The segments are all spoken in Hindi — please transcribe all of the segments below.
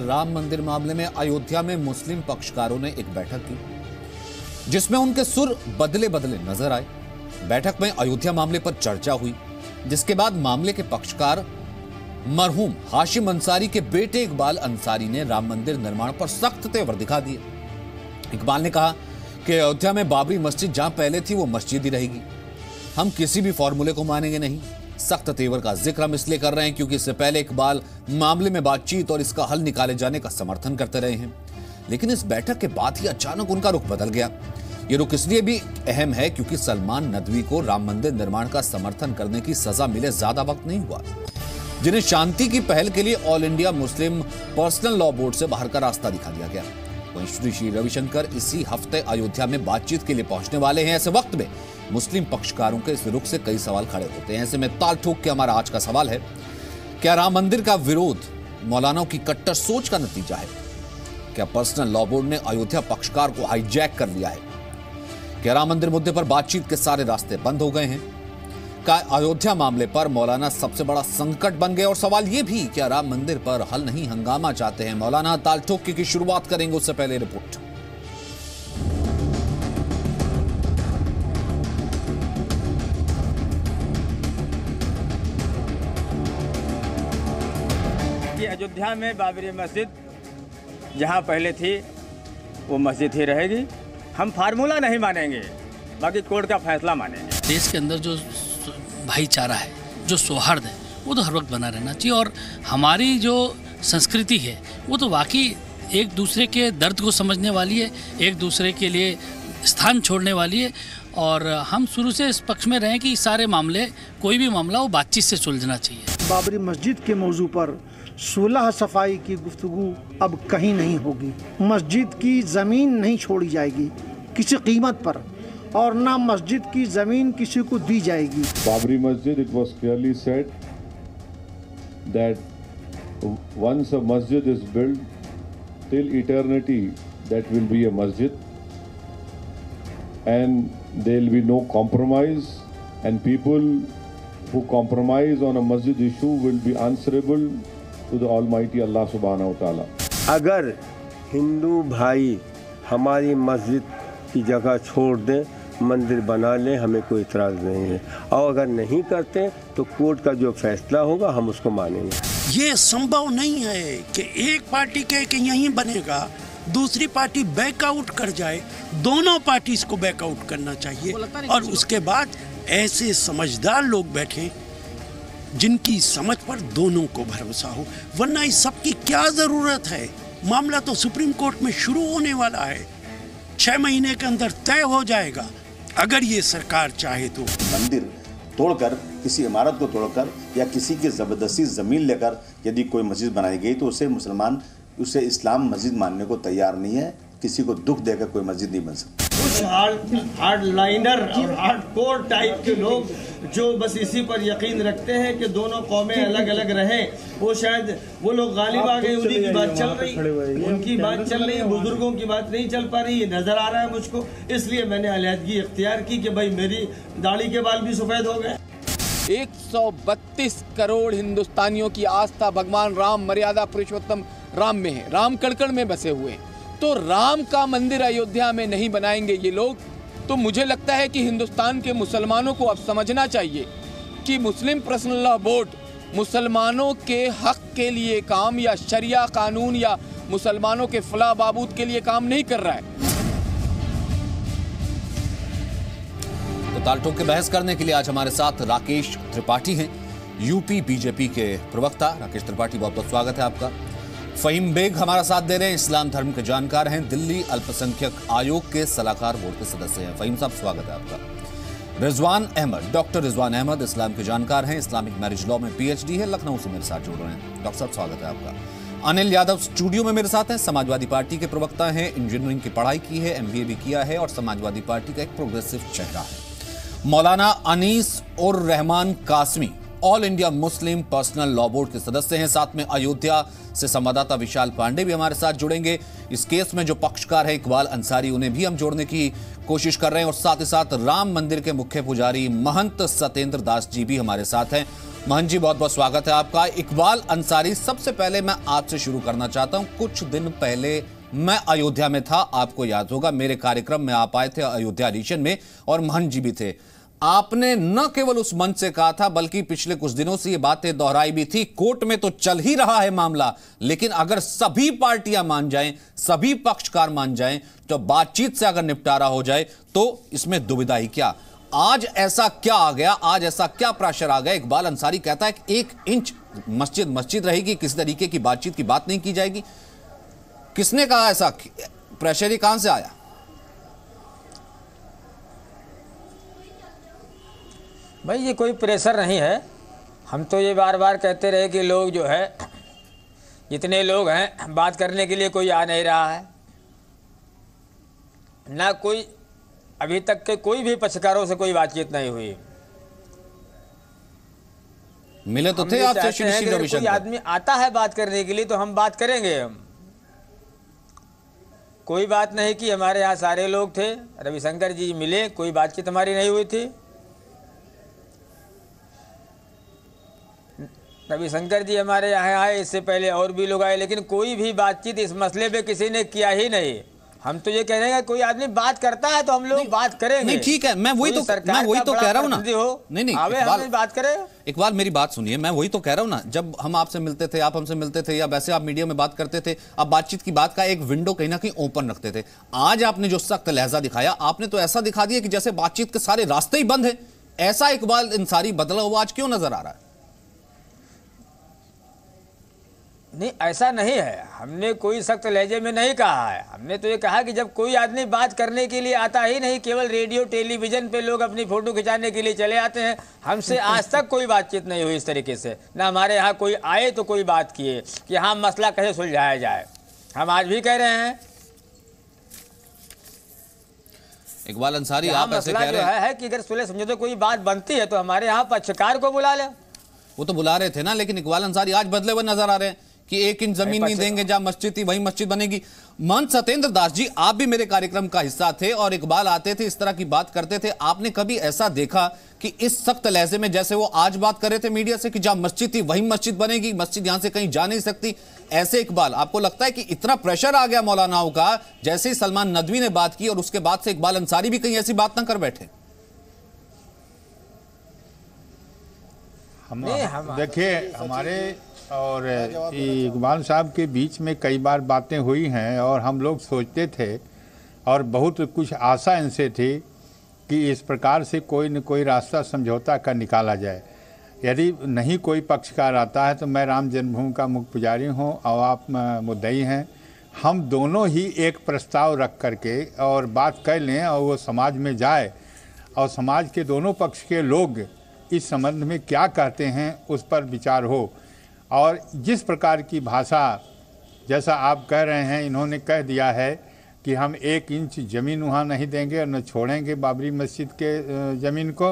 राम मंदिर मामले में अयोध्या में मुस्लिम पक्षकारों ने एक बैठक की, जिसमें उनके सुर बदले बदले नजर आए। बैठक में अयोध्या मामले पर चर्चा हुई, जिसके बाद मामले के पक्षकार मरहूम हाशिम अंसारी के बेटे इकबाल अंसारी ने राम मंदिर निर्माण पर सख्त तेवर दिखा दिए। इकबाल ने कहा कि अयोध्या में बाबरी मस्जिद जहां पहले थी वो मस्जिद ही रहेगी, हम किसी भी फॉर्मूले को मानेंगे नहीं। सख्त तेवर का जिक्र हम इसलिए कर रहे हैं क्योंकि इससे पहले इकबाल मामले में बातचीत और इसका हल निकाले जाने का समर्थन करते रहे हैं, लेकिन इस बैठक के बाद ही अचानक उनका रुख बदल गया। ये रुख इसलिए भी अहम है क्योंकि सलमान नदवी को राम मंदिर निर्माण का समर्थन करने की सजा मिले ज्यादा वक्त नहीं हुआ, जिन्हें शांति की पहल के लिए all India Muslim personal law board से बाहर का रास्ता दिखा दिया गया। वहीं श्री रविशंकर इसी हफ्ते अयोध्या में बातचीत के लिए पहुंचने वाले हैं। ऐसे वक्त में मुस्लिम पक्षकारों के इस रुख से कई सवाल खड़े होते हैं। ऐसे में ताल ठोक के हमारा आज का सवाल है, क्या राम मंदिर का विरोध मौलानाओं की कट्टर सोच का नतीजा है? क्या पर्सनल लॉ बोर्ड ने अयोध्या पक्षकार को हाईजैक कर लिया है? क्या राम मंदिर मुद्दे पर बातचीत के सारे रास्ते बंद हो गए हैं? क्या अयोध्या मामले पर मौलाना सबसे बड़ा संकट बन गए? और सवाल यह भी, क्या राम मंदिर पर हल नहीं हंगामा चाहते हैं मौलाना? ताल ठोक की शुरुआत करेंगे, उससे पहले रिपोर्ट। अयोध्या में बाबरी मस्जिद जहां पहले थी वो मस्जिद ही रहेगी। हम फार्मूला नहीं मानेंगे, बाकी कोर्ट का फैसला मानेंगे। देश के अंदर जो भाईचारा है, जो सौहार्द है, वो तो हर वक्त बना रहना चाहिए। और हमारी जो संस्कृति है वो तो वाकई एक दूसरे के दर्द को समझने वाली है, एक दूसरे के लिए स्थान छोड़ने वाली है। और हम शुरू से इस पक्ष में रहें कि सारे मामले, कोई भी मामला वो बातचीत से सुलझना चाहिए। बाबरी मस्जिद के मौजू पर सुलह सफाई की गुफ्तगू अब कहीं नहीं होगी। मस्जिद की ज़मीन नहीं छोड़ी जाएगी किसी कीमत पर, और ना मस्जिद की ज़मीन किसी को दी जाएगी। बाबरी मस्जिद, it was clearly said that once a masjid is built, till eternity that will be a masjid, and there will be no compromise, and people who compromise on a masjid issue will be answerable to the Almighty Allah Subhanahu wa Taala. अगर हिंदू भाई हमारी मस्जिद की जगह छोड़ दें, मंदिर बना लें, हमें कोई इतराज़ नहीं है। और अगर नहीं करते तो कोर्ट का जो फैसला होगा हम उसको मानेंगे। ये संभव नहीं है कि एक पार्टी कहे कि यहीं बनेगा, दूसरी पार्टी बैकआउट कर जाए। दोनों पार्टीज को बैकआउट करना चाहिए और उसके बाद ऐसे समझदार लोग बैठें जिनकी समझ पर दोनों को भरोसा हो, वरना इस सब की क्या ज़रूरत है? मामला तो सुप्रीम कोर्ट में शुरू होने वाला है, 6 महीने के अंदर तय हो जाएगा अगर ये सरकार चाहे तो। मंदिर तोड़कर, किसी इमारत को तोड़कर या किसी की ज़बरदस्ती ज़मीन लेकर यदि कोई मस्जिद बनाई गई तो उसे इस्लाम मस्जिद मानने को तैयार नहीं है। किसी को दुख देकर कोई मस्जिद नहीं बन सकती। कुछ हार्ड लाइनर और हार्ड कोर टाइप के लोग जो बस इसी पर यकीन रखते हैं कि दोनों कौमें अलग अलग रहें, वो शायद वो लोग गालिब आ गए, उन्हीं की बात चल रही, उनकी बात चल रही है, बुजुर्गों की बात नहीं चल पा रही, ये नजर आ रहा है मुझको। इसलिए मैंने अलहदगी इख्तियार की कि भाई मेरी दाढ़ी के बाल भी सफेद हो गए। 132 करोड़ हिंदुस्तानियों की आस्था भगवान राम, मर्यादा पुरुषोत्तम राम में है, राम कड़कड़ में बसे हुए हैं। तो राम का मंदिर अयोध्या में नहीं बनाएंगे ये लोग, तो मुझे लगता है कि हिंदुस्तान के मुसलमानों को अब समझना चाहिए कि मुस्लिम पर्सनल लॉ बोर्ड मुसलमानों के हक के लिए काम या शरिया कानून या मुसलमानों के फलाह बहबूद के लिए काम नहीं कर रहा है। तो तालठोक के बहस करने के लिए आज हमारे साथ राकेश त्रिपाठी हैं, यूपी बीजेपी के प्रवक्ता। राकेश त्रिपाठी, बहुत बहुत स्वागत है आपका। फहीम बेग हमारा साथ दे रहे हैं, इस्लाम धर्म के जानकार हैं, दिल्ली अल्पसंख्यक आयोग के सलाहकार बोर्ड के सदस्य हैं। फहीम साहब, स्वागत है आपका। रिजवान अहमद, डॉक्टर रिजवान अहमद, इस्लाम के जानकार हैं, इस्लामिक मैरिज लॉ में पीएचडी है, लखनऊ से मेरे साथ जुड़ रहे हैं। डॉक्टर साहब, स्वागत है आपका। अनिल यादव स्टूडियो में मेरे साथ हैं, समाजवादी पार्टी के प्रवक्ता हैं, इंजीनियरिंग की पढ़ाई की है, एमबीए भी किया है और समाजवादी पार्टी का एक प्रोग्रेसिव चेहरा है। मौलाना अनीस उर Rahman Qasmi, all India Muslim personal law board के सदस्य हैं। साथ में अयोध्या से संवाददाता विशाल पांडे भी हमारे साथ जुड़ेंगे। इस केस में जो पक्षकार है इकबाल अंसारी, उन्हें भी हम जोड़ने की कोशिश कर रहे हैं। और साथ ही साथ राम मंदिर के मुख्य पुजारी महंत सत्येंद्र दास जी भी हमारे साथ हैं। मान जी, बहुत बहुत स्वागत है आपका। इकबाल अंसारी, सबसे पहले मैं आपसे शुरू करना चाहता हूं। कुछ दिन पहले मैं अयोध्या में था, आपको याद होगा, मेरे कार्यक्रम में आप आए थे अयोध्या एडिशन में, और महंत जी भी थे। आपने न केवल उस मंच से कहा था, बल्कि पिछले कुछ दिनों से ये बातें दोहराई भी थी। कोर्ट में तो चल ही रहा है मामला, लेकिन अगर सभी पार्टियां मान जाएं, सभी पक्षकार मान जाएं, तो बातचीत से अगर निपटारा हो जाए तो इसमें दुविधा ही क्या। आज ऐसा क्या आ गया, आज ऐसा क्या प्रेशर आ गया? इकबाल अंसारी कहता है कि 1 इंच मस्जिद रहेगी, किसी तरीके की बातचीत की बात नहीं की जाएगी। किसने कहा ऐसा? प्रेशर ही कहां से आया? भाई ये कोई प्रेशर नहीं है। हम तो ये बार बार कहते रहे कि लोग जो है, जितने लोग हैं, बात करने के लिए कोई आ नहीं रहा है। ना कोई, अभी तक के कोई भी पक्षकारों से कोई बातचीत नहीं हुई। मिले तो थे आपसे श्री रविशंकर। कोई आदमी आता है बात करने के लिए तो हम बात करेंगे। हम कोई बात नहीं कि हमारे यहाँ सारे लोग थे, रविशंकर जी मिले, कोई बातचीत हमारी नहीं हुई थी। रविशंकर जी हमारे यहाँ आए, इससे पहले और भी लोग आए, लेकिन कोई भी बातचीत इस मसले पे किसी ने किया ही नहीं। हम तो ये कह रहे हैं कोई आदमी बात करता है तो हम लोग बात करेंगे। नहीं, ठीक है, मैं वही तो कह रहा हूँ ना। नहीं इकबाल, बात करें। इकबाल, मेरी बात सुनिए, मैं वही तो कह रहा हूँ ना। जब हम आपसे मिलते थे, आप हमसे मिलते थे, या वैसे आप मीडिया में बात करते थे, आप बातचीत की बात का एक विंडो कहीं ना कहीं ओपन रखते थे। आज आपने जो सख्त लहजा दिखाया, आपने तो ऐसा दिखा दिया कि जैसे बातचीत के सारे रास्ते ही बंद है। ऐसा इकबाल अंसारी बदला हुआ आज क्यों नजर आ रहा है? नहीं, ऐसा नहीं है। हमने कोई सख्त लहजे में नहीं कहा है। हमने तो ये कहा कि जब कोई आदमी बात करने के लिए आता ही नहीं, केवल रेडियो टेलीविजन पे लोग अपनी फोटो खिंचाने के लिए चले आते हैं। हमसे आज तक कोई बातचीत नहीं हुई इस तरीके से। ना हमारे यहाँ कोई आए तो कोई बात किए कि हाँ मसला कैसे सुलझाया जाए। हम आज भी कह रहे हैं, इकबाल अंसारी, आप ऐसे कह रहे हैं कि अगर सुलह समझौते कोई बात बनती है तो हमारे यहाँ पक्षकार को बुला ले। वो तो बुला रहे थे ना, लेकिन इकबाल अंसारी आज बदले हुए नजर आ रहे हैं कि 1 इंच जमीन नहीं देंगे, जहां मस्जिद थी वहीं मस्जिद बनेगी। महंत सत्येंद्र दास जी, आप भी मेरे कार्यक्रम का हिस्सा थे और इकबाल आते थे, इस तरह की बात करते थे। आपने कभी ऐसा देखा कि इस सख्त लहजे में, जैसे वो आज बात कर रहे थे मीडिया से कि जहां मस्जिद थी वहीं मस्जिद बनेगी, मस्जिद यहां से कहीं जा नहीं सकती, ऐसे इकबाल, आपको लगता है कि इतना प्रेशर आ गया मौलानाओं का, जैसे ही सलमान नदवी ने बात की और उसके बाद से इकबाल अंसारी भी कहीं ऐसी बात ना कर बैठे? देखिए, हमारे और इकबाल साहब के बीच में कई बार बातें हुई हैं और हम लोग सोचते थे और बहुत कुछ आशा इनसे थी कि इस प्रकार से कोई न कोई रास्ता समझौता का निकाला जाए। यदि नहीं कोई पक्षकार आता है तो मैं राम जन्मभूमि का मुख्य पुजारी हूं और आप मुद्दई हैं, हम दोनों ही एक प्रस्ताव रख करके और बात कर लें और वो समाज में जाए और समाज के दोनों पक्ष के लोग इस संबंध में क्या कहते हैं उस पर विचार हो। और जिस प्रकार की भाषा, जैसा आप कह रहे हैं, इन्होंने कह दिया है कि हम 1 इंच ज़मीन वहाँ नहीं देंगे और न छोड़ेंगे बाबरी मस्जिद के ज़मीन को,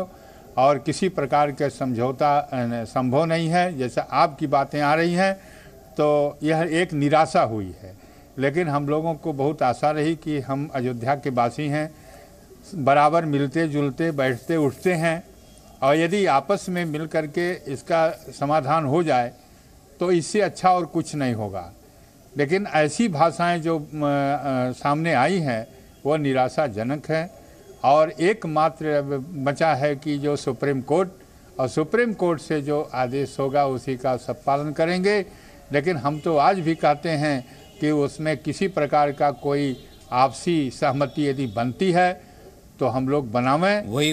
और किसी प्रकार का समझौता संभव नहीं है, जैसा आपकी बातें आ रही हैं, तो यह एक निराशा हुई है। लेकिन हम लोगों को बहुत आशा रही कि हम अयोध्या के वासी हैं, बराबर मिलते जुलते बैठते उठते हैं, और यदि आपस में मिल करके इसका समाधान हो जाए तो इससे अच्छा और कुछ नहीं होगा। लेकिन ऐसी भाषाएं जो सामने आई हैं वो निराशाजनक है, और एकमात्र बचा है कि जो सुप्रीम कोर्ट, और सुप्रीम कोर्ट से जो आदेश होगा उसी का सब पालन करेंगे। लेकिन हम तो आज भी कहते हैं कि उसमें किसी प्रकार का कोई आपसी सहमति यदि बनती है तो हम लोग बनावें। वही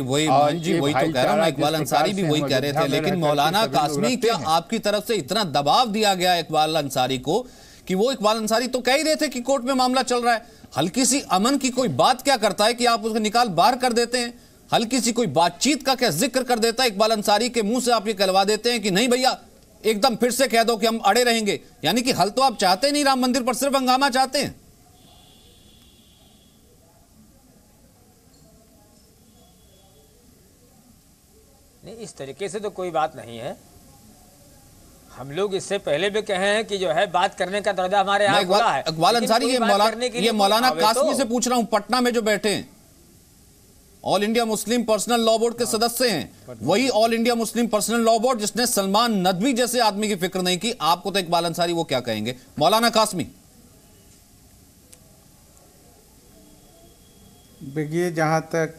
जी, वही तो कह रहा हूं। इकबाल अंसारी भी वही कह रहे थे, लेकिन मौलाना कासमी, क्या आपकी तरफ से इतना दबाव दिया गया इकबाल अंसारी को कि वो, इकबाल अंसारी तो कह ही रहे थे कि कोर्ट में मामला चल रहा है, हल्की सी अमन की कोई बात क्या करता है कि आप उसको निकाल बाहर कर देते हैं? हल्की सी कोई बातचीत का क्या जिक्र कर देता है इकबाल अंसारी के मुंह से, आप ये कहलवा देते हैं कि नहीं भैया एकदम फिर से कह दो कि हम अड़े रहेंगे। यानी कि हल तो आप चाहते नहीं राम मंदिर पर, सिर्फ हंगामा चाहते हैं। नहीं, इस तरीके से तो कोई बात नहीं है। हम लोग इससे पहले भी कहे हैं कि जो है बात करने का दरवाजा हमारे यहाँ खुला है। इकबाल अंसारी, ये मौलाना कासमी से पूछ रहा हूं, पटना में जो बैठे हैं, all India Muslim personal law board के सदस्य हैं, वही all India Muslim personal law board जिसने सलमान नदवी जैसे आदमी की फिक्र नहीं की। आपको तो इकबाल अंसारी वो क्या कहेंगे? मौलाना कासमी। देखिए, जहाँ तक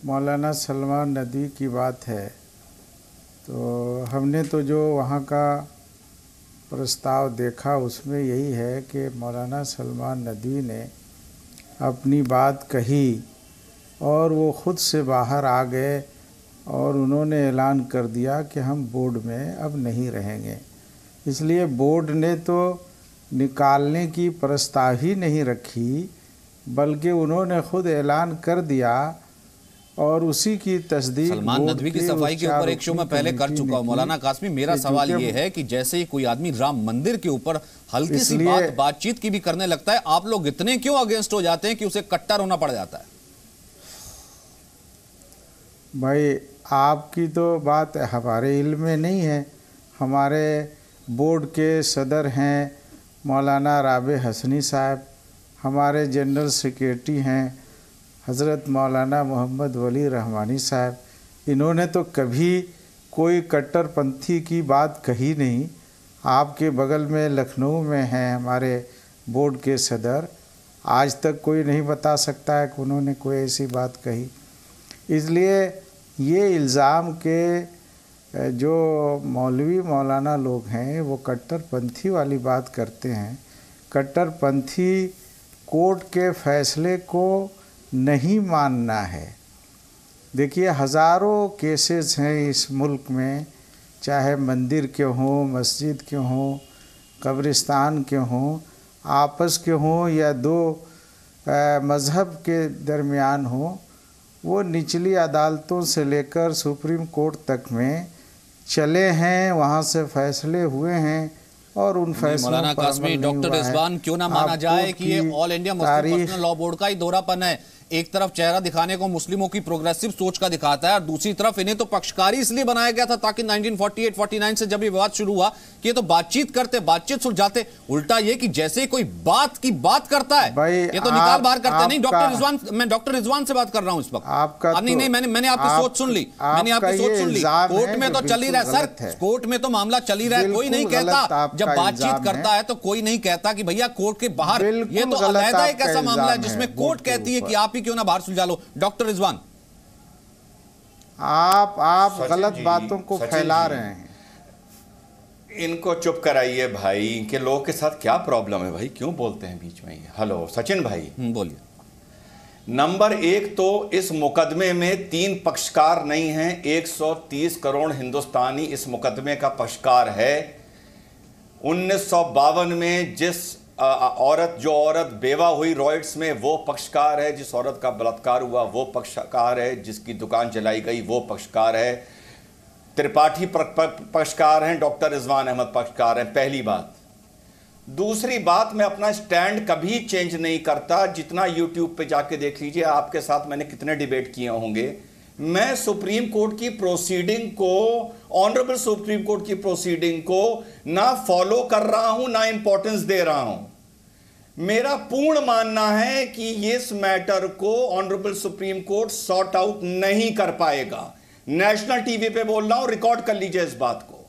मौलाना सलमान नदवी की बात है, तो हमने तो जो वहाँ का प्रस्ताव देखा उसमें यही है कि मौलाना सलमान नदवी ने अपनी बात कही और वो ख़ुद से बाहर आ गए और उन्होंने ऐलान कर दिया कि हम बोर्ड में अब नहीं रहेंगे। इसलिए बोर्ड ने तो निकालने की प्रस्ताव ही नहीं रखी, बल्कि उन्होंने खुद ऐलान कर दिया और उसी की तस्दीक सलमान नदवी की सफाई के ऊपर एक शो में पहले कर चुका हूं। मौलाना कासमी, मेरा सवाल ये है कि जैसे ही कोई आदमी राम मंदिर के ऊपर हल्की सी बातचीत की भी करने लगता है, आप लोग इतने क्यों अगेंस्ट हो जाते हैं कि उसे कट्टर होना पड़ जाता है? भाई, आपकी तो बात हमारे इल्म में नहीं है। हमारे बोर्ड के सदर हैं मौलाना राबे हसनी साहब, हमारे जनरल सेक्रेटरी हैं हज़रत मौलाना मोहम्मद वली रहमानी साहब। इन्होंने तो कभी कोई कट्टरपंथी की बात कही नहीं। आपके बगल में लखनऊ में हैं हमारे बोर्ड के सदर, आज तक कोई नहीं बता सकता है कि उन्होंने कोई ऐसी बात कही। इसलिए ये इल्ज़ाम के जो मौलवी मौलाना लोग हैं वो कट्टरपंथी वाली बात करते हैं। कट्टरपंथी कोर्ट के फैसले को नहीं मानना है। देखिए, हज़ारों केसेस हैं इस मुल्क में, चाहे मंदिर के हों, मस्जिद के हों, कब्रिस्तान के हों, आपस के हों या दो मज़हब के दरमियान हों, वो निचली अदालतों से लेकर सुप्रीम कोर्ट तक में चले हैं, वहाँ से फैसले हुए हैं और उन फैसलों मौलाना कासमी, डॉक्टर रिजवान, क्यों ना माना जाए कि ये all India Muslim personal law board का ही दोहरापन है। एक तरफ चेहरा दिखाने को मुस्लिमों की प्रोग्रेसिव सोच का दिखाता है और दूसरी तरफ इन्हें तो पक्षकारी इसलिए बनाया गया था ताकि 1948-49 से जब ये विवाद शुरू हुआ कि ये तो बातचीत करते, बातचीत सुलझाते। उल्टा ये कि जैसे कोई बात की बात करता है ये तो निकाल बाहर करते नहीं। डॉक्टर रिजवान, मैं डॉक्टर रिजवान से बात कर रहा हूं इस वक्त। आपका नहीं, मैंने आपकी सोच सुन ली, मैंने आपकी सोच सुन ली। कोर्ट में तो चल ही रहा है सर, कोर्ट में तो मामला चल ही रहा है। कोई नहीं कहता, जब बातचीत करता है तो कोई नहीं कहता कि भैया कोर्ट के बाहर। ये तो अलहदा एक ऐसा मामला है जिसमें कोर्ट कहती है कि आप ही क्यों ना बाहर सुलझा लो। डॉक्टर रिजवान, आप गलत बातों को फैला रहे हैं। इनको चुप कराइए भाई, इनके लोगों के साथ क्या प्रॉब्लम है भाई, क्यों बोलते हैं बीच में? हेलो सचिन भाई, बोलिए। नंबर एक तो इस मुकदमे में 3 पक्षकार नहीं हैं, 130 करोड़ हिंदुस्तानी इस मुकदमे का पक्षकार है। 1952 में जिस जो औरत बेवा हुई रॉयट्स में वो पक्षकार है, जिस औरत का बलात्कार हुआ वो पक्षकार है, जिसकी दुकान जलाई गई वो पक्षकार है। त्रिपाठी पक्षकार हैं, डॉक्टर रिजवान अहमद पक्षकार हैं। पहली बात। दूसरी बात, मैं अपना स्टैंड कभी चेंज नहीं करता। जितना यूट्यूब पे जाके देख लीजिए, आपके साथ मैंने कितने डिबेट किए होंगे। मैं सुप्रीम कोर्ट की प्रोसीडिंग को, ऑनरेबल सुप्रीम कोर्ट की प्रोसीडिंग को ना फॉलो कर रहा हूं, ना इंपॉर्टेंस दे रहा हूं। मेरा पूर्ण मानना है कि इस मैटर को honourable supreme court sort out नहीं कर पाएगा। नेशनल टीवी पे बोल रहा हूं, रिकॉर्ड कर लीजिए इस बात को।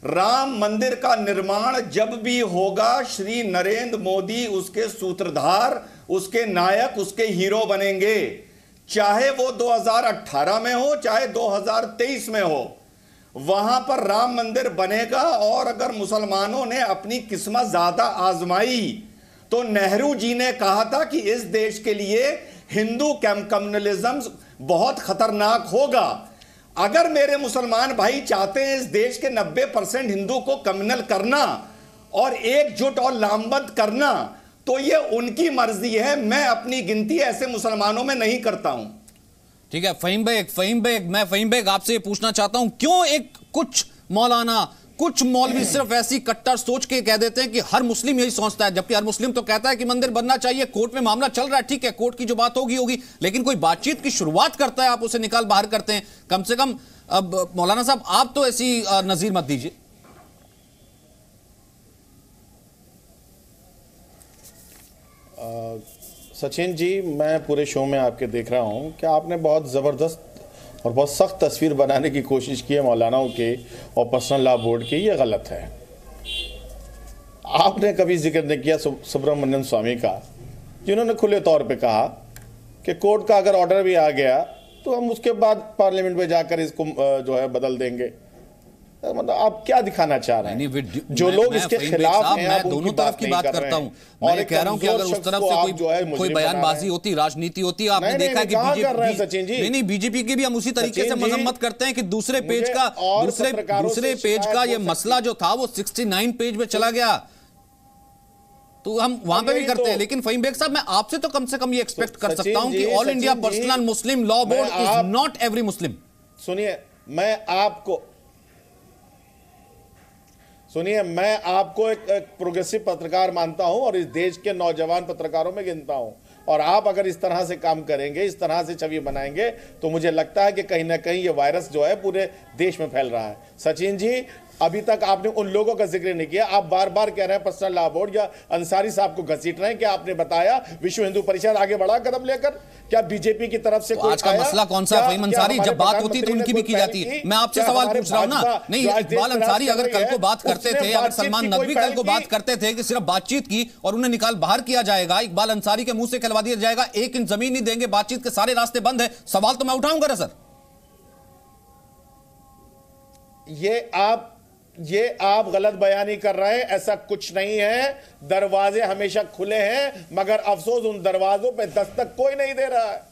राम मंदिर का निर्माण जब भी होगा, श्री नरेंद्र मोदी उसके सूत्रधार, उसके नायक, उसके हीरो बनेंगे। चाहे वो 2018 में हो, चाहे 2023 में हो, वहां पर राम मंदिर बनेगा। और अगर मुसलमानों ने अपनी किस्मत ज्यादा आजमाई तो नेहरू जी ने कहा था कि इस देश के लिए हिंदू कम्युनलिज्म बहुत खतरनाक होगा। अगर मेरे मुसलमान भाई चाहते हैं इस देश के 90% हिंदू को कम्युनल करना और एकजुट और लामबंद करना, तो ये उनकी मर्जी है। मैं अपनी गिनती ऐसे मुसलमानों में नहीं करता हूं। ठीक है फहीम बेग, मैं फहीम बेग आपसे ये पूछना चाहता हूं, क्यों एक कुछ मौलाना, कुछ मौलवी सिर्फ ऐसी कट्टर सोच के कह देते हैं कि हर मुस्लिम यही सोचता है, जबकि हर मुस्लिम तो कहता है कि मंदिर बनना चाहिए। कोर्ट में मामला चल रहा है, ठीक है, कोर्ट की जो बात होगी, लेकिन कोई बातचीत की शुरुआत करता है, आप उसे निकाल बाहर करते हैं। कम से कम अब मौलाना साहब आप तो ऐसी नजीर मत दीजिए। सचिन जी, मैं पूरे शो में आपके देख रहा हूं कि आपने बहुत ज़बरदस्त और बहुत सख्त तस्वीर बनाने की कोशिश की है मौलानाओं के और पर्सनल लॉ बोर्ड की। ये गलत है। आपने कभी जिक्र नहीं किया सुब्रमण्यम स्वामी का, जिन्होंने खुले तौर पे कहा कि कोर्ट का अगर ऑर्डर भी आ गया तो हम उसके बाद पार्लियामेंट में जाकर इसको जो है बदल देंगे। मतलब आप क्या दिखाना चाह रहे हैं? जो लोग इसके खिलाफ हैं, मैं दोनों तरफ की बात करता हूं। मैं कह रहा हूं कि अगर उस तरफ से कोई बयानबाजी होती, राजनीति होती, आपने देखा कि बीजेपी नहीं बीजेपी की भी हम उसी तरीके से मजम्मत करते हैं कि दूसरे पेज का ये मसला जो था वो 69 पेज में चला गया, तो हम वहां पे भी करते हैं। लेकिन फहीम बेग साहब, मैं आपसे तो कम से कम ये एक्सपेक्ट कर सकता हूं कि all India personal Muslim law board is not every Muslim. सुनिए, मैं आपको एक प्रोग्रेसिव पत्रकार मानता हूं और इस देश के नौजवान पत्रकारों में गिनता हूं, और आप अगर इस तरह से काम करेंगे, इस तरह से छवि बनाएंगे, तो मुझे लगता है कि कहीं ना कहीं ये वायरस जो है पूरे देश में फैल रहा है। सचिन जी, अभी तक आपने उन लोगों का जिक्र नहीं किया। आप बार बार कह रहे हैं पर्सनल लॉ बोर्ड या अंसारी साहब को घसीट रहे हैं। क्या आपने बताया विश्व हिंदू परिषद आगे बढ़ा कदम लेकर? क्या बीजेपी की तरफ से तो आज का मसला कौन सा फहीम अंसारी? जब बात होती तो उनकी भी की जाती है। मैं आपसे सवाल पूछ रहा हूं ना। नहीं, इकबाल अंसारी अगर कल को बात करते थे, अगर सलमान नकवी कल को बात करते थे कि सिर्फ बातचीत की और उन्हें निकाल बाहर किया जाएगा, इकबाल अंसारी के मुंह से कहलवा दिया जाएगा 1 इंच जमीन नहीं देंगे, बातचीत के सारे रास्ते बंद है, सवाल तो मैं उठाऊंगा ना सर। ये आप गलत बयानी कर रहे हैं। ऐसा कुछ नहीं है। दरवाजे हमेशा खुले हैं, मगर अफसोस उन दरवाजों पे दस्तक कोई नहीं दे रहा है।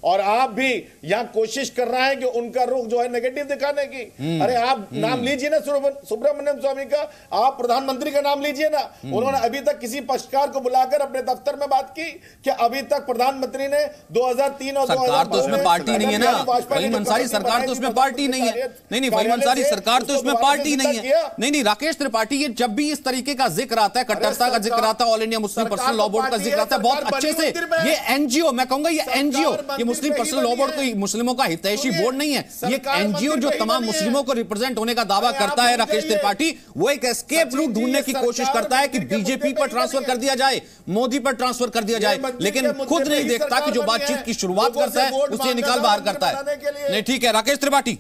और आप भी यहां कोशिश कर रहे हैं कि उनका रुख जो है नेगेटिव दिखाने की। अरे आप नाम लीजिए ना सुब्रमण्यम स्वामी का, आप प्रधानमंत्री का नाम लीजिए ना। उन्होंने अभी तक किसी पक्षकार को बुलाकर अपने दफ्तर में बात की कि अभी तक प्रधानमंत्री ने 2003 और सरकार तो उसमें पार्टी नहीं है ना फहीम अंसारी, सरकार तो उसमें पार्टी नहीं है। नहीं फहीम अंसारी, सरकार तो उसमें पार्टी नहीं है। नहीं राकेश त्रिपाठी, ये जब भी इस तरीके का जिक्र आता है, कट्टरता का जिक्र आता है, all India Muslim personal law board का जिक्र आता है, बहुत अच्छे से ये एनजीओ, मैं कहूंगा ये एनजीओ, मुस्लिम पर्सनल लॉ बोर्ड कोई मुस्लिमों का हितैषी बोर्ड नहीं है। ये एक एनजीओ जो तमाम मुस्लिमों को रिप्रेजेंट होने का दावा करता है राकेश त्रिपाठी, वो एक एस्केप रूट ढूंढने की कोशिश करता है कि बीजेपी पर ट्रांसफर कर दिया जाए, मोदी पर ट्रांसफर कर दिया जाए, लेकिन खुद नहीं देखता कि जो बातचीत की शुरुआत करता है उसे निकाल बाहर करता है। नहीं ठीक है राकेश त्रिपाठी।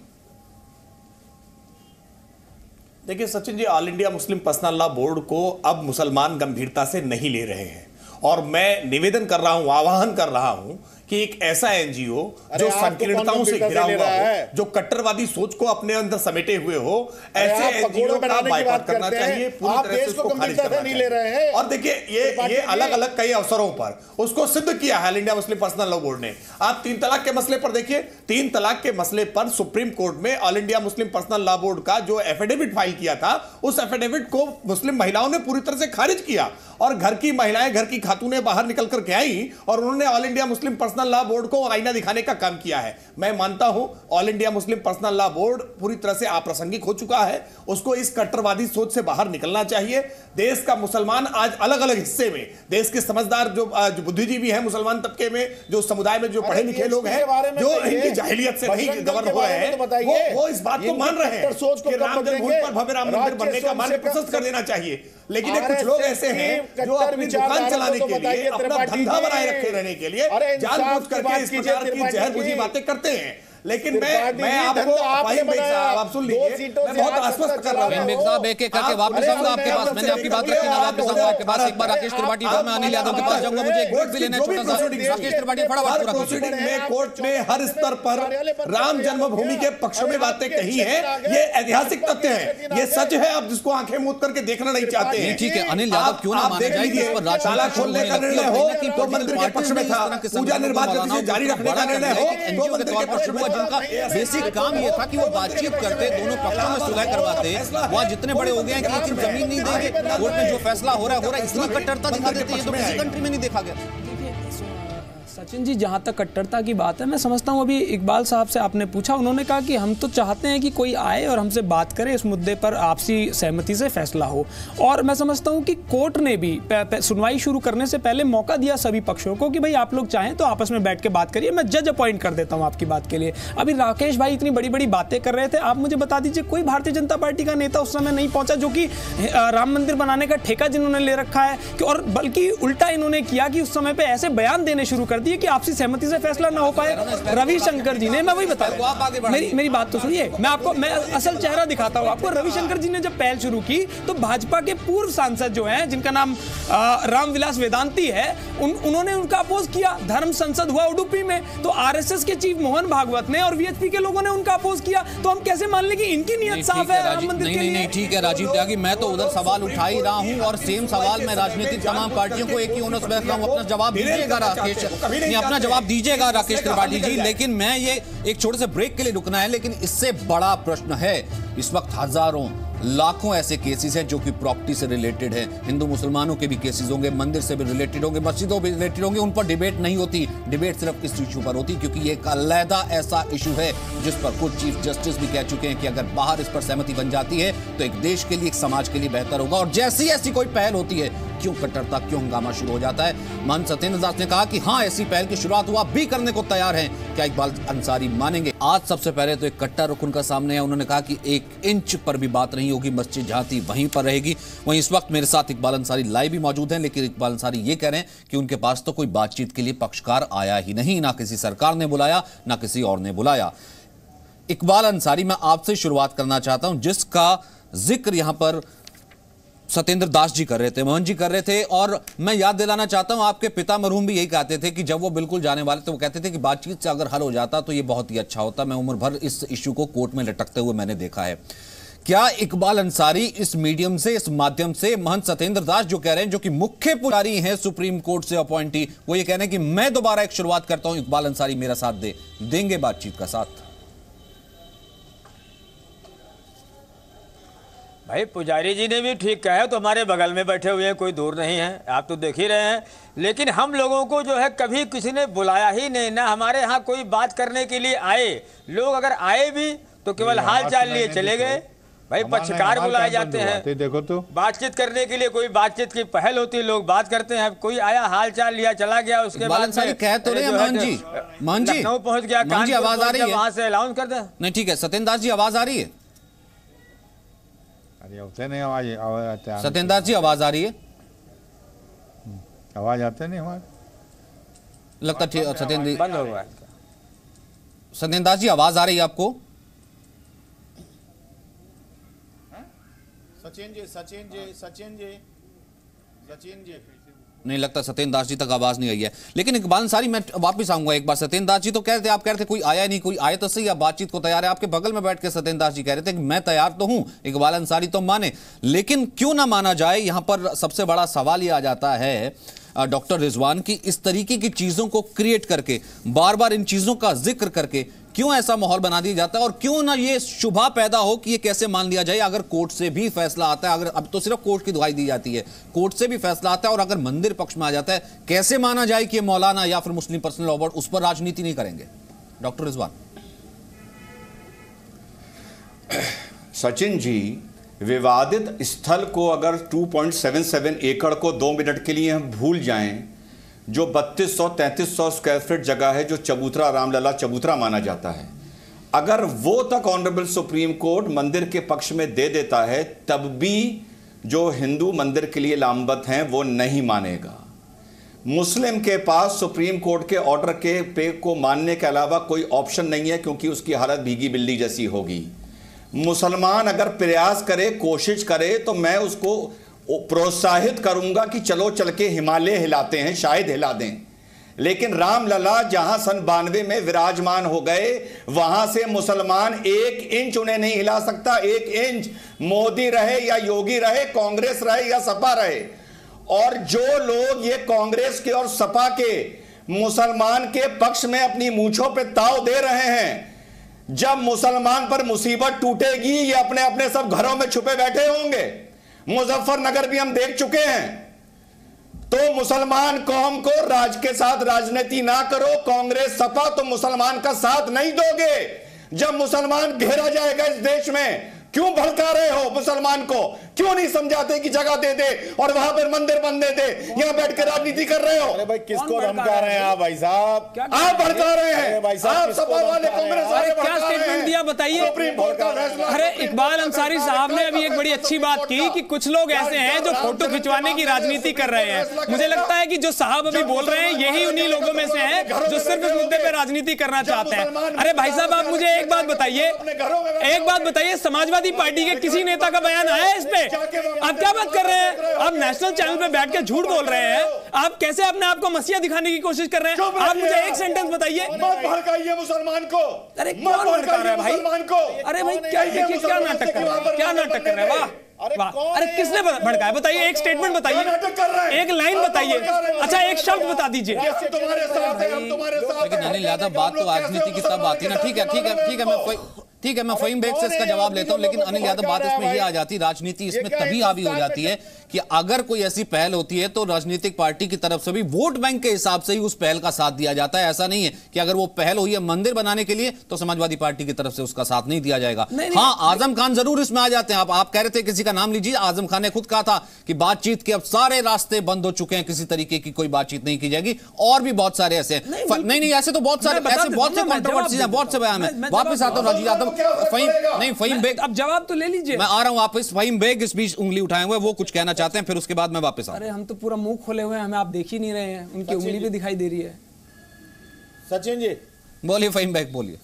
देखिए Sachin ji, all India Muslim personal law board को अब मुसलमान गंभीरता से नहीं ले रहे हैं, और मैं निवेदन कर रहा हूं, आह्वान कर रहा हूं कि एक ऐसा एनजीओ जो संकीर्णताओं से घिरा हुआ हो, जो कट्टरवादी सोच को अपने अंदर समेटे हुए हो, ऐसे एनजीओ का बायकॉट करना चाहिए, पूरी तरह से उसको खारिज करना चाहिए। और देखिए ये अलग अलग कई अवसरों पर उसको सिद्ध किया है all India Muslim personal law board ने। आप 3 तलाक के मसले पर देखिए, 3 तलाक के मसले पर सुप्रीम कोर्ट में all India Muslim personal law board का जो एफिडेविट फाइल किया था, उस एफिडेविट को मुस्लिम महिलाओं ने पूरी तरह से खारिज किया, और घर की महिलाएं, घर की खातूनें बाहर निकल करके आई और उन्होंने all India Muslim personal law board को आईना दिखाने का काम किया है। मैं मानता हूं all India Muslim personal law board पूरी तरह से अप्रासंगिक हो चुका है, उसको इस कट्टरवादी सोच से बाहर निकलना चाहिए। देश का मुसलमान आज अलग अलग हिस्से में, देश के समझदार जो बुद्धिजीवी हैं मुसलमान तबके में, जो समुदाय में जो पढ़े लिखे लोग हैं, जो इनकी जाहिलियत से नहीं गवर्न हो रहे हैं, वो इस बात को मान रहे हैं कि राम जन्मभूमि पर भव्य राम मंदिर बनने का मान प्रशस्त कर देना चाहिए। लेकिन कुछ लोग ऐसे हैं जो अपनी दुकान चलाने के लिए, अपना धंधा बनाए रखे रहने के लिए जानबूझ करके इस प्रकार की जहरबुझी बातें करते हैं। लेकिन मैं आपको आप सुन लीजिए, मैं बहुत आश्वस्त कर रहा हूं। साहब एक एक करके वापस आऊंगा आपके पास, मैंने आपकी बात रखी ना, वापस आऊंगा आपके पास। एक बार राकेश त्रिपाठी, मैं अनिल यादव के पास जाऊंगा, मुझे एक वोट भी लेना है छोटा सा। राकेश त्रिपाठी फटाफट प्रोसीडिंग में कोर्ट ने हर स्तर पर राम जन्मभूमि के पक्ष में बातें कही हैं, ये ऐतिहासिक तथ्य है, ये सच है। आप जिसको आंखें मूंद करके देखना नहीं चाहते हैं, ठीक है अनिल यादव क्यों ना माना जाए, इस पर ताला खोलने का निर्णय हो तो मंदिर के पक्ष में था, पूजा निर्बाध गति से जारी रखने का निर्णय हो तो मंदिर के पक्ष में था। बेसिक काम ये था कि वो बातचीत करते, दोनों पक्षों में सुलह करवाते। वहां जितने बड़े हो गए हैं कि लेकिन जमीन नहीं देंगे, कोर्ट में जो फैसला हो रहा है, इतना कट्टरता दिखा देते हैं, ये तो किसी कंट्री में नहीं देखा गया। सचिन जी, जहाँ तक कट्टरता की बात है, मैं समझता हूँ अभी इकबाल साहब से आपने पूछा, उन्होंने कहा कि हम तो चाहते हैं कि कोई आए और हमसे बात करे, इस मुद्दे पर आपसी सहमति से फैसला हो। और मैं समझता हूँ कि कोर्ट ने भी सुनवाई शुरू करने से पहले मौका दिया सभी पक्षों को कि भाई आप लोग चाहें तो आपस में बैठ के बात करिए, मैं जज अपॉइंट कर देता हूँ आपकी बात के लिए। अभी राकेश भाई इतनी बड़ी बड़ी बातें कर रहे थे, आप मुझे बता दीजिए कोई भारतीय जनता पार्टी का नेता उस समय नहीं पहुंचा जो कि राम मंदिर बनाने का ठेका जिन्होंने ले रखा है, और बल्कि उल्टा इन्होंने किया कि उस समय पे ऐसे बयान देने शुरू कर दिए कि आपसी सहमति से फैसला ना हो पाए। रविशंकर जी ने, मैं वही बता रहा हूं, मेरी बात तो सुनिए, मैं असल चेहरा दिखाता हूं आपको। रविशंकर जी ने जब पहल शुरू की तो भाजपा के पूर्व सांसद जो हैं, जिनका नाम रामविलास वेदांती है, उन्होंने उनका अपोज किया। धर्म संसद हुआ उडुपी में, तो आरएसएस के चीफ मोहन भागवत ने और वीएचपी के लोगों ने उनका अपोज किया। तो हम कैसे मान लें कि इनकी नियत साफ है राम मंदिर के लिए? नहीं, ठीक है राजीव त्यागी, मैं तो उधर सवाल उठा ही रहा हूं और सेम सवाल मैं राजनीतिक तमाम पार्टियों को एक ही होने से बैठ रहा हूं। अपना जवाब दीजिएगा राकेश, नहीं अपना जवाब दीजिएगा राकेश त्रिपाठी जी, लेकिन मैं ये एक छोटे से ब्रेक के लिए रुकना है। लेकिन इससे बड़ा प्रश्न है, इस वक्त हजारों लाखों ऐसे केसेस हैं जो कि प्रॉपर्टी से रिलेटेड है। हिंदू मुसलमानों के भी केसेस होंगे, मंदिर से भी रिलेटेड होंगे, मस्जिदों भी रिलेटेड होंगे, उन पर डिबेट नहीं होती। डिबेट सिर्फ इस इशू पर होती, क्योंकि ये एक अलहदा ऐसा इशू है जिस पर खुद चीफ जस्टिस भी कह चुके हैं कि अगर बाहर इस पर सहमति बन जाती है तो एक देश के लिए, एक समाज के लिए बेहतर होगा। और जैसी ऐसी कोई पहल होती है, क्यों कट्टरता, क्यों हंगामा शुरू हो जाता है। महंत सत्येंद्र दास ने कहा कि हाँ, ऐसी पहल की शुरुआत वो भी करने को तैयार हैं। क्या इकबाल अंसारी मानेंगे? आज सबसे पहले तो एक कट्टर रुख उनका सामने है। उन्होंने कहा कि 1 इंच पर भी बात नहीं होगी, मस्जिद जहां थी वहीं पर रहेगी। वहीं इस वक्त मेरे साथ इकबाल अंसारी लाइव भी मौजूद हैं, लेकिन इकबाल अंसारी ये कह रहे हैं कि उनके पास तो कोई बातचीत के लिए पक्षकार आया ही नहीं, ना किसी सरकार ने बुलाया, ना किसी और ने बुलाया। इकबाल अंसारी, मैं आपसे शुरुआत करना चाहता हूं, जिसका जिक्र यहां पर सत्येंद्र दास जी कर रहे थे, मोहन जी कर रहे थे, और मैं याद दिलाना चाहता हूं आपके पिता मरहूम भी यही कहते थे कि जब वो बिल्कुल जाने वाले थे, वो कहते थे कि बातचीत से अगर हल हो जाता तो ये बहुत ही अच्छा होता। मैं उम्र भर इस इशू को कोर्ट में लटकते हुए मैंने देखा है। क्या इकबाल अंसारी इस मीडियम से, इस माध्यम से महंत सत्येंद्र दास जो कह रहे हैं, जो कि मुख्य पुजारी हैं सुप्रीम कोर्ट से अपॉइंटी, वो ये कह रहे हैं कि मैं दोबारा एक शुरुआत करता हूं, इकबाल अंसारी मेरा साथ देंगे बातचीत का साथ? भाई पुजारी जी ने भी ठीक कहा है, तो हमारे बगल में बैठे हुए हैं, कोई दूर नहीं है, आप तो देख ही रहे हैं। लेकिन हम लोगों को जो है कभी किसी ने बुलाया ही नहीं, ना हमारे यहाँ कोई बात करने के लिए आए। लोग अगर आए भी तो केवल हाल चाल लिए चले गए। भाई पक्षकार बुलाए जाते हैं, देखो तो बातचीत करने के लिए, कोई बातचीत की पहल होती है, लोग बात करते हैं। कोई आया, हाल चाल लिया, चला गया, उसके बाद कह तो रहे मोहन जी, लखनऊ पहुंच गया, आवाज आ रही है, वहां से अनाउंस कर दे। नहीं ठीक है, सत्येंद्र दास जी आवाज आ रही है? नहीं, आवाज सत्येंद्र दास जी आवाज आ रही है? आवाज आते नहीं हमारे, लगता ठीक। सत्येंद्र बंद हो गया। सत्येंद्र दास जी आवाज आ रही है आपको? सचिन जी नहीं लगता सत्येंद्र दास जी तक आवाज नहीं आई है। लेकिन इकबाल अंसारी, मैं वापस आऊंगा एक बार। सत्येंद्र दास जी तो कह रहे थे, आप कह रहे थे कोई आया नहीं, कोई आए तो सही, आप बातचीत को तैयार है। आपके बगल में बैठ के सत्येंद्र दास जी कह रहे थे कि मैं तैयार तो हूं, इकबाल अंसारी तो माने। लेकिन क्यों ना माना जाए? यहां पर सबसे बड़ा सवाल यह आ जाता है डॉक्टर रिजवान की, इस तरीके की चीजों को क्रिएट करके, बार बार इन चीजों का जिक्र करके क्यों ऐसा माहौल बना दिया जाता है, और क्यों ना ये शुभा पैदा हो कि ये कैसे मान लिया जाए अगर कोर्ट से भी फैसला आता है। अगर अब तो सिर्फ कोर्ट की दुहाई दी जाती है, कोर्ट से भी फैसला आता है और अगर मंदिर पक्ष में आ जाता है, कैसे माना जाए कि ये मौलाना या फिर मुस्लिम पर्सनल लॉ बोर्ड उस पर राजनीति नहीं करेंगे? डॉक्टर रिजवान। सचिन जी, विवादित स्थल को अगर 2.77 एकड़ को 2 मिनट के लिए हम भूल जाएं, जो 3200-3300 स्क्वायर फीट जगह है, जो चबूतरा, रामलला चबूतरा माना जाता है, अगर वो तक ऑनरेबल सुप्रीम कोर्ट मंदिर के पक्ष में दे देता है, तब भी जो हिंदू मंदिर के लिए लामबद्ध हैं वो नहीं मानेगा। मुस्लिम के पास सुप्रीम कोर्ट के ऑर्डर के पे को मानने के अलावा कोई ऑप्शन नहीं है, क्योंकि उसकी हालत भीगी बिल्ली जैसी होगी। मुसलमान अगर प्रयास करे, कोशिश करे, तो मैं उसको प्रोत्साहित करूंगा कि चलो चल के हिमालय हिलाते हैं, शायद हिला दें। लेकिन रामलला जहां सन 92 में विराजमान हो गए, वहां से मुसलमान 1 इंच उन्हें नहीं हिला सकता। 1 इंच, मोदी रहे या योगी रहे, कांग्रेस रहे या सपा रहे। और जो लोग ये कांग्रेस के और सपा के मुसलमान के पक्ष में अपनी मूंछों पे ताव दे रहे हैं, जब मुसलमान पर मुसीबत टूटेगी, ये अपने अपने सब घरों में छुपे बैठे होंगे। मुजफ्फरनगर भी हम देख चुके हैं। तो मुसलमान कौम को राज के साथ राजनीति ना करो। कांग्रेस सपा तो मुसलमान का साथ नहीं दोगे। जब मुसलमान घेरा जाएगा इस देश में, क्यों भड़का रहे हो मुसलमान को? क्यों नहीं समझाते कि जगह दे दे और वहां पर मंदिर बनने दे? यहाँ बैठ के राजनीति कर रहे हो। अरे भाई किसको धमका रहे हैं आप भाई साहब? आप भड़का रहे हैं भाई साहब, आप सपा वाले कांग्रेस वाले क्या स्टेटमेंट दिया बताइए? सुप्रीम कोर्ट का फैसला। अरे इकबाल अंसारी साहब ने अभी एक बड़ी अच्छी बात की कि कुछ लोग ऐसे हैं जो फोटो खिंचवाने की राजनीति कर रहे हैं। मुझे लगता है कि जो साहब अभी बोल रहे हैं यही उन्हीं लोगों में से हैं जो सिर्फ इस मुद्दे पर राजनीति करना चाहते हैं। अरे भाई साहब, आप मुझे एक बात बताइए, समाजवादी पार्टी के किसी नेता का बयान आया है इस पे? आप क्या बात कर रहे हैं? आप नेशनल चैनल पे बैठ के झूठ बोल रहे हैं। आप कैसे अपने आप को मसीहा दिखाने की कोशिश कर रहे हैं? आप मुझे एक सेंटेंस बताइए। मत भड़काइए मुसलमान को। अरे कौन भड़का रहा है भाई? अरे भाई क्या नाटक कर रहे हैं? वाह वाह, अरे किसने भड़काया बताइए? एक स्टेटमेंट बताइए, एक लाइन बताइए, अच्छा एक शब्द बता दीजिए। लेकिन अनिल यादव, बात तो राजनीति की तब आती ना। ठीक है, मैं फहीम बेग से इसका जवाब लेता हूं, लेकिन अनिल यादव, बात इसमें ये आ जाती, राजनीति इसमें तभी हावी हो जाती है कि अगर कोई ऐसी पहल होती है तो राजनीतिक पार्टी की तरफ से भी वोट बैंक के हिसाब से ही उस पहल का साथ दिया जाता है। ऐसा नहीं है कि अगर वो पहल हुई है मंदिर बनाने के लिए तो समाजवादी पार्टी की तरफ से उसका साथ नहीं दिया जाएगा। हाँ, आजम खान जरूर इसमें आ जाते हैं। आप कह रहे थे किसी का नाम लीजिए। आजम खान ने खुद कहा था कि बातचीत के अब सारे रास्ते बंद हो चुके हैं, किसी तरीके की कोई बातचीत नहीं की जाएगी। और भी बहुत सारे ऐसे नहीं, ऐसे तो बहुत सारे कंट्रोवर्सीज हैं, बहुत से बयान है। वापस आता हूं राजीव यादव, फहीम बेग, अब जवाब तो ले लीजिए। मैं आ रहा हूं वापस। फहीम बेग इस बीच उंगली उठाए हुए, वो कुछ कहना चाहते हैं, फिर उसके बाद मैं वापस अरे हम तो पूरा मुंह खोले हुए हैं, हमें आप देख ही नहीं रहे हैं। उनकी उंगली भी दिखाई दे रही है। सचिन जी बोलिए। फहीम बेग बोलिए।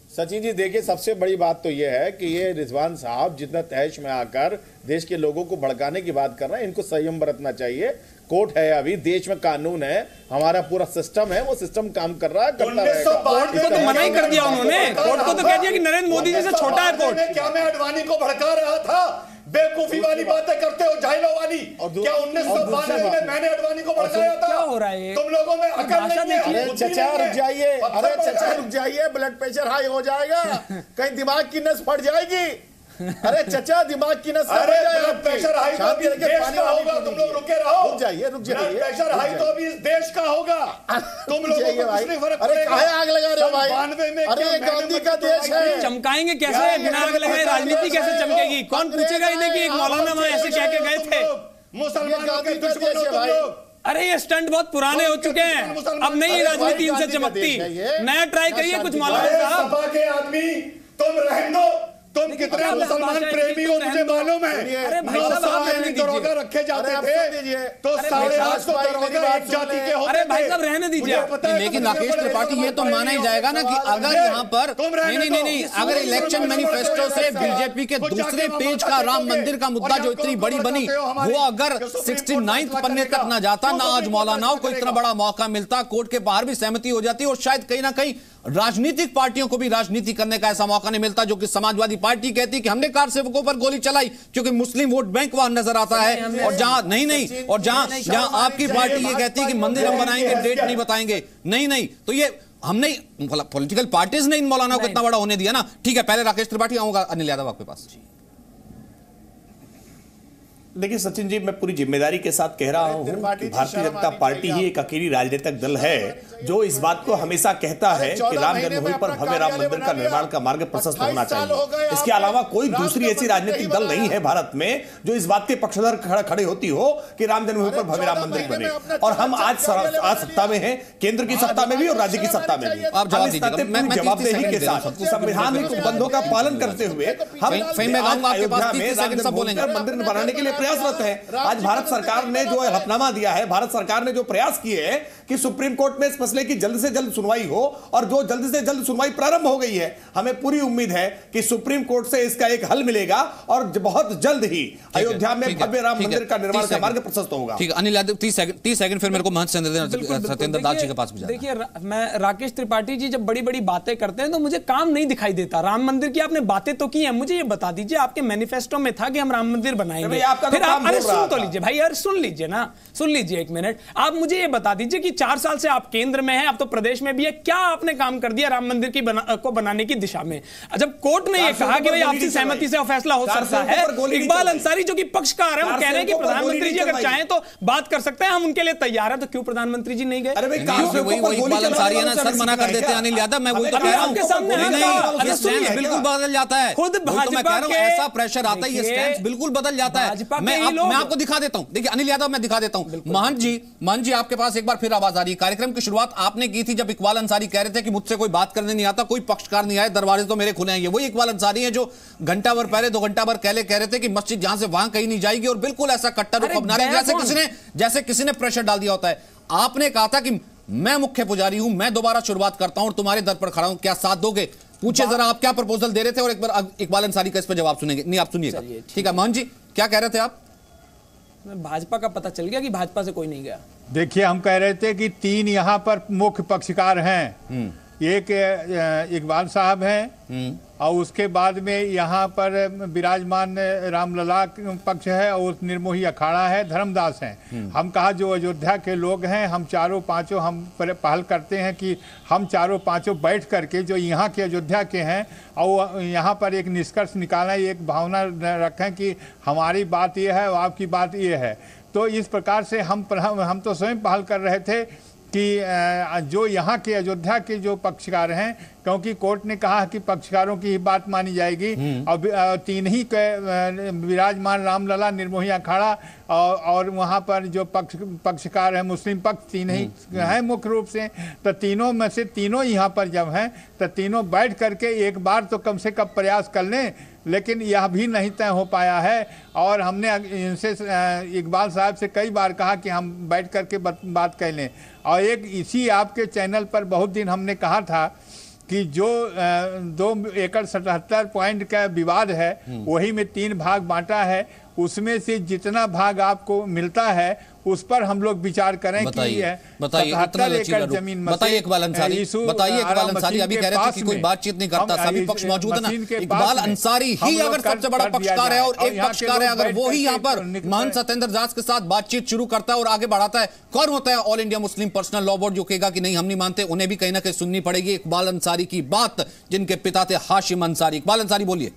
सचिन जी देखिए, सबसे बड़ी बात तो यह है कि ये रिजवान साहब जितना तहश में आकर देश के लोगों को भड़काने की बात कर रहे हैं, इनको संयम बरतना चाहिए। कोर्ट है, अभी देश में कानून है, हमारा पूरा सिस्टम है, वो सिस्टम काम कर रहा है, करता रहेगा। कोर्ट को तो मना ही कर दिया उन्होंने। कोर्ट को तो कह दिया कि नरेंद्र मोदी जी से छोटा है कोर्ट। क्या मैं अडवाणी को भड़का रहा था? बेवकूफी वाली बातें करते हो, जाहिलों वाली। क्या 1992 में मैंने अडवाणी को भड़काया था? क्या हो रहा है? तुम लोगों में अकल नहीं है। अरे चचा रुक जाइए, ब्लड प्रेशर हाई हो जाएगा, कहीं दिमाग की नस फट जाएगी। अरे चचा, दिमाग की नस फट जाएगी। प्रेशर हाई तो अभी देश का होगा, तुम लोग रुके रहो। रुक जाइए। प्रेशर हाई तो अभी इस देश का होगा, तुम लोगों को कुछ नहीं फर्क पड़ेगा। अरे आग लगा रहे हो भाई? 92 में अरे गांधी का देश है। चमकाएंगे कैसे? बिना आग लगाए राजनीति कैसे चमकेगी? कौन पूछेगा इन्हें कि एक मौलाना वहां ऐसे कह के गए थे? मुसलमानों के दुश्मन हो तुम लोग। अरे ये स्टंट बहुत पुराने हो चुके हैं, अब नहीं राजनीति इनसे चमकती। नया ट्राई करिए कुछ मौलाना साहब। सपा के आदमी तुम रहने दो, तुम कितने मुसलमान प्रेमी हो मुझे मालूम है। अरे भाई साहब, आप रहने दीजिए। दरोगा रखे जाते थे तो 850 दरोगा एक जाति के होते थे। अरे भाई साहब रहने दीजिए। लेकिन राकेश त्रिपाठी, ये तो माना ही जाएगा ना कि अगर यहाँ पर नहीं, अगर इलेक्शन मैनिफेस्टो से बीजेपी के दूसरे पेज का राम मंदिर का मुद्दा जो इतनी बड़ी बनी, वो अगर 69 पन्ने तक ना जाता, ना आज मौलानाओं को इतना बड़ा मौका मिलता, कोर्ट के बाहर भी सहमति हो जाती और शायद कहीं ना कहीं राजनीतिक पार्टियों को भी राजनीति करने का ऐसा मौका नहीं मिलता, जो कि समाजवादी पार्टी कहती कि हमने कार सेवकों पर गोली चलाई क्योंकि मुस्लिम वोट बैंक वहां नजर आता है। और जहां नहीं और जहां आपकी पार्टी ये कहती है कि मंदिर हम बनाएंगे, डेट नहीं बताएंगे। नहीं, तो ये हमने पॉलिटिकल पार्टीज ने इन मौलानाओं को इतना बड़ा होने दिया ना। ठीक है, पहले राकेश त्रिपाठी, आऊंगा अनिल यादव आपके पास। देखिए सचिन जी, मैं पूरी जिम्मेदारी के साथ कह रहा हूं कि भारतीय जनता पार्टी ही एक अकेली राजनीतिक दल है जो इस बात को हमेशा कहता है कि राम जन्मभूमि पर भव्य राम मंदिर का निर्माण का मार्ग प्रशस्त होना चाहिए। इसके अलावा कोई दूसरी ऐसी राजनीतिक दल नहीं है भारत में जो इस बात के पक्षधर खड़े होती हो कि राम जन्मभूमि पर भव्य राम मंदिर बने। और हम आज सत्ता में हैं, केंद्र की सत्ता में भी और राज्य की सत्ता में भी। जवाबदेही के साथ संवैधानिक बंधों का पालन करते हुए हम अयोध्या में राम जन्मभूमि पर मंदिर बनाने के लिए प्रयासरत है। आज भारत सरकार ने जो हलफनामा दिया है, भारत सरकार ने जो प्रयास किए हैं कि सुप्रीम कोर्ट में इस मसले की जल्द से जल्द सुनवाई हो, और जो जल्द से जल्द सुनवाई प्रारंभ हो गई है, हमें पूरी उम्मीद है कि सुप्रीम कोर्ट से इसका एक हल मिलेगा और बहुत जल्द ही अयोध्या में भव्य राम मंदिर का निर्माण का मार्ग प्रशस्त होगा। ठीक है अनिल यादव, 30 सेकंड फिर मेरे को महंत सत्येंद्र दास जी के पास भी जाना है। देखिए मैं राकेश त्रिपाठी जी जब बड़ी बड़ी बातें करते हैं तो मुझे काम नहीं दिखाई देता। राम मंदिर की आपने बातें तो की है, मुझे ये बता दीजिए आपके मैनिफेस्टो में था कि हम राम मंदिर बनाएंगे, फिर आप अरे सुन तो लीजिए भाई, यार सुन लीजिए ना, सुन लीजिए एक मिनट। आप मुझे ये बता दीजिए कि 4 साल से आप केंद्र में हैं, अब तो प्रदेश में भी है, क्या आपने काम कर दिया राम मंदिर की को बनाने की दिशा में? जब कोर्ट ने यह कहा कि भाई आपसी सहमति से फैसला हो सकता है, इकबाल अंसारी जो कि पक्षकार है वो कह रहे हैं कि प्रधानमंत्री जी अगर चाहें तो बात कर सकते हैं, हम उनके लिए तैयार हैं, तो क्यों प्रधानमंत्री जी नहीं गए? अरे वही इकबाल अंसारी है ना सर, मना कर देते हैं अनिल यादव। मैं वही तो कह रहा हूं, बिल्कुल बदल जाता है। खुद भाजपा के ऐसा प्रेशर आता है, ये स्टैंड बिल्कुल बदल जाता है। मैं आपको दिखा देता हूं, देखिए अनिल यादव, मैं दिखा देता हूं। महंत जी आपके पास एक बार फिर आवाज आ रही है। कार्यक्रम की शुरुआत आपने की थी जब इकबाल अंसारी कह रहे थे कि मुझसे कोई बात करने नहीं आता, कोई पक्षकार नहीं आए, दरवाजे तो मेरे खुले हैं। ये वही इकबाल अंसारी है जो घंटा भर पहले 2 घंटा भर पहले कह रहे थे कि मस्जिद जहां से वहां कहीं नहीं जाएगी, और बिल्कुल ऐसा कट्टर रुख अपना रहे जैसे किसी ने प्रेशर डाल दिया होता है। आपने कहा था कि मैं मुख्य पुजारी हूं, मैं दोबारा शुरुआत करता हूं और तुम्हारे दर पर खड़ा हूं, क्या साथ दोगे? पूछे जरा आप क्या प्रपोजल दे रहे थे, और एक बार इकबाल अंसारी का इस पर जवाब सुनेंगे। नहीं, आप सुनिएगा, ठीक है। मोहन जी क्या कह रहे थे आप? भाजपा का पता चल गया कि भाजपा से कोई नहीं गया। देखिए, हम कह रहे थे कि 3 यहाँ पर मुख्य पक्षकार हैं। एक इकबाल साहब हैं, और उसके बाद में यहाँ पर विराजमान रामलला पक्ष है, और निर्मोही अखाड़ा है, धर्मदास हैं। हम कहा जो अयोध्या के लोग हैं, हम चारों पांचों हम पहल करते हैं कि हम चारों पांचों बैठ करके जो यहाँ के अयोध्या के हैं, और यहाँ पर एक निष्कर्ष निकालें, एक भावना रखें कि हमारी बात ये है और आपकी बात ये है। तो इस प्रकार से हम तो स्वयं पहल कर रहे थे कि जो यहाँ के अयोध्या के जो पक्षकार हैं, क्योंकि कोर्ट ने कहा कि पक्षकारों की ही बात मानी जाएगी, और 3 ही के विराजमान रामलला, निर्मोही अखाड़ा और वहाँ पर जो पक्षकार है मुस्लिम पक्ष 3 ही हैं मुख्य रूप से। तो तीनों में से तीनों यहाँ पर जब हैं तो तीनों बैठ करके एक बार तो कम से कम प्रयास कर लें, लेकिन यह भी नहीं तय हो पाया है। और हमने इनसे इकबाल साहब से कई बार कहा कि हम बैठ करके बात कर लें। और एक इसी आपके चैनल पर बहुत दिन हमने कहा था कि जो 2 एकड़ 77 पॉइंट का विवाद है, वही में 3 भाग बांटा है, उसमें से जितना भाग आपको मिलता है उस पर हम लोग विचार करें। बताइए एकड़ जमीन, बताइए इकबाल अंसारी, अभी कह रहे थे कि कोई बातचीत नहीं करता, सभी पक्ष मौजूद है ना। इकबाल अंसारी ही अगर सबसे बड़ा पक्षकार है और एक पक्षकार है, अगर वो ही यहाँ पर महंत सत्येंद्र दास के साथ बातचीत शुरू करता है और आगे बढ़ाता है, कौन होता है all India Muslim personal law board जो कहेगा कि नहीं हम नहीं मानते? उन्हें भी कहीं ना कहीं सुननी पड़ेगी इकबाल अंसारी की बात, जिनके पिता थे हाशिम अंसारी। इकबाल अंसारी बोलिए।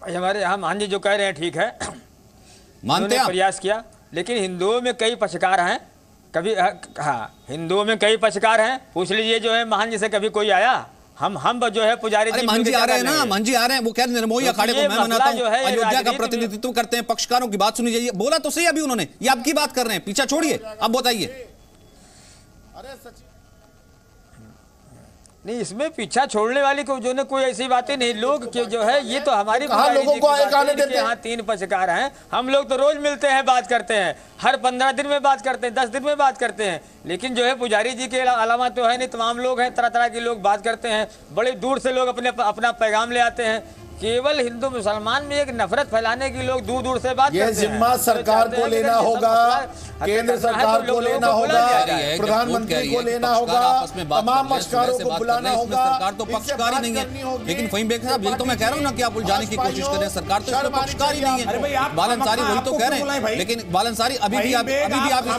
हमारे यहाँ मान जी जो कह रहे हैं ठीक है, मानते हैं, प्रयास किया, लेकिन हिंदुओं में कई पक्षकार हैं। कभी हाँ, हिंदुओं में कई पक्षकार हैं, पूछ लीजिए जो है महान जी से कभी कोई आया? हम जो है पुजारी जी मान जी आ रहे हैं ना, मान जी आ रहे हैं, वो कह रहे निर्मोही अखाड़े को मैं मनाता हूं, अयोध्या का प्रतिनिधित्व करते हैं, पक्षकारों की बात सुनी जाइए। बोला तो सही अभी उन्होंने, ये आपकी बात कर रहे हैं, पीछा छोड़िए, अब बताइए। नहीं, इसमें पीछा छोड़ने वाली को जो ने कोई ऐसी बातें नहीं। लोग के जो है ये तो हमारी लोगों को आने देते हैं। यहाँ 3 पक्षकार हैं, हम लोग तो रोज मिलते हैं, बात करते हैं, हर 15 दिन में बात करते हैं, 10 दिन में बात करते हैं। लेकिन जो है पुजारी जी के अलावा तो है नहीं, तमाम लोग हैं, तरह तरह के लोग बात करते हैं, बड़े दूर से लोग अपना पैगाम ले आते हैं। केवल हिंदू मुसलमान में एक नफरत फैलाने की लोग दूर दूर से बात करते हैं। ये जिम्मा सरकार को लेना होगा, केंद्र सरकार को लेना होगा, प्रधानमंत्री को लेना होगा, तमाम पक्षकारों को बुलाना होगा। सरकार तो पक्षकारी नहीं है, लेकिन फहीम बेग साहब, यही तो मैं कह रहा हूँ ना कि आप उलझाने की कोशिश कर रहे हैं। सरकार तो इसमें पक्षकारी नहीं है। इकबाल अंसारी वही तो कह रहे हैं, लेकिन इकबाल अंसारी अभी भी आप इस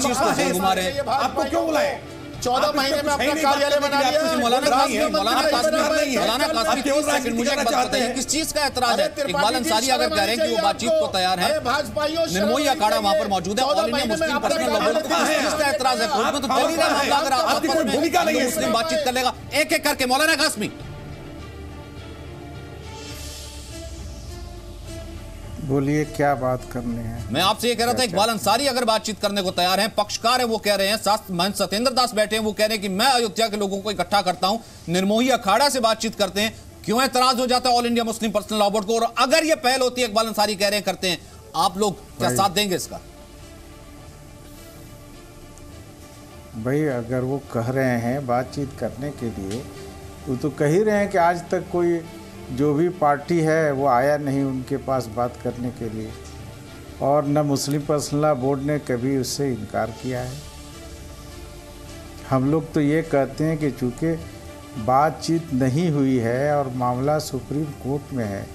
चीज को घुमा रहे हैं। आपको क्यों बुलाए? 14 महीने में अपना कार्यालय बना लिया। मौलाना कासमी 30 सेकंड मुझे एक बात बताइए, किस चीज का एतराज है? इकबाल अंसारी अगर कह रहे हैं कि वो बातचीत को तैयार है, निर्मोही अखाड़ा वहां पर मौजूद है, all India Muslim personal law board, किस चीज का एतराज है? कोर्ट में तो चल ही रहा मामला, अगर आपकी कोई भूमिका नहीं है, मुस्लिम बातचीत कर लेगा एक एक करके। मौलाना कासमी बोलिए, क्या बात करनी है? मैं आपसे ये कह रहा था, इकबाल अंसारी अगर बातचीत करने को तैयार हैं, पक्षकार है, वो कह रहे हैं, महंत सत्येंद्र दास बैठे हैं, वो कह रहे हैं कि मैं अयोध्या के लोगों को इकट्ठा करता हूं, निर्मोही अखाड़ा से बातचीत करते हैं, क्यों एतराज हो जाता है all India Muslim personal law board को? और अगर ये पहल होती है, इकबाल अंसारी कह रहे हैं करते हैं, आप लोग क्या साथ देंगे इसका? भाई, अगर वो कह रहे हैं बातचीत करने के लिए, वो तो कह ही रहे हैं कि आज तक कोई जो भी पार्टी है वो आया नहीं उनके पास बात करने के लिए, और न मुस्लिम पर्सनल लॉ बोर्ड ने कभी उससे इनकार किया है। हम लोग तो ये कहते हैं कि चूँकि बातचीत नहीं हुई है और मामला सुप्रीम कोर्ट में है,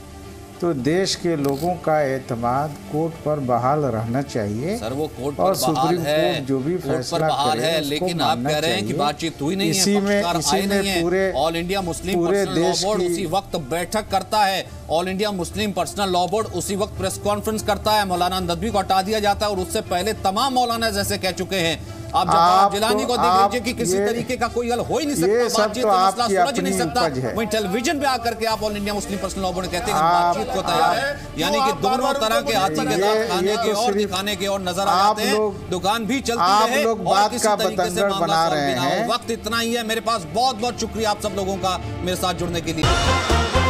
तो देश के लोगों का एतमाद कोर्ट पर बहाल रहना चाहिए। सर वो कोर्ट और पर बहाल सुप्रीम है, कोर्ट जो भी फैसला बहाल करे है, उसको लेकिन आप मानना कह रहे हैं कि चाहिए। बातचीत हुई नहीं है, इसी में पूरे ऑल इंडिया मुस्लिम पूरे पर्सनल लॉ देश बोर्ड की उसी वक्त बैठक करता है, all India Muslim personal law board उसी वक्त प्रेस कॉन्फ्रेंस करता है, मौलाना नदवी को हटा दिया जाता है और उससे पहले तमाम मौलाना जैसे कह चुके हैं। आप जवाब जिलानी को देख लीजिए कि किसी तरीके का कोई हल हो ही नहीं सकता, बातचीत का मसला सुलझ नहीं सकता। वहीं टेलीविजन पे आकर के आप all India Muslim personal law board कहते हैं बातचीत को तैयार है, यानी कि दोनों तरह के हाथी के दांत खाने के और दिखाने के और नजर आ जाते हैं। दुकान भी चलती रहे और किसी तरीके से मामला सॉल्व भी ना हो। वक्त इतना ही है मेरे पास। बहुत बहुत शुक्रिया आप सब लोगों का मेरे साथ जुड़ने के लिए।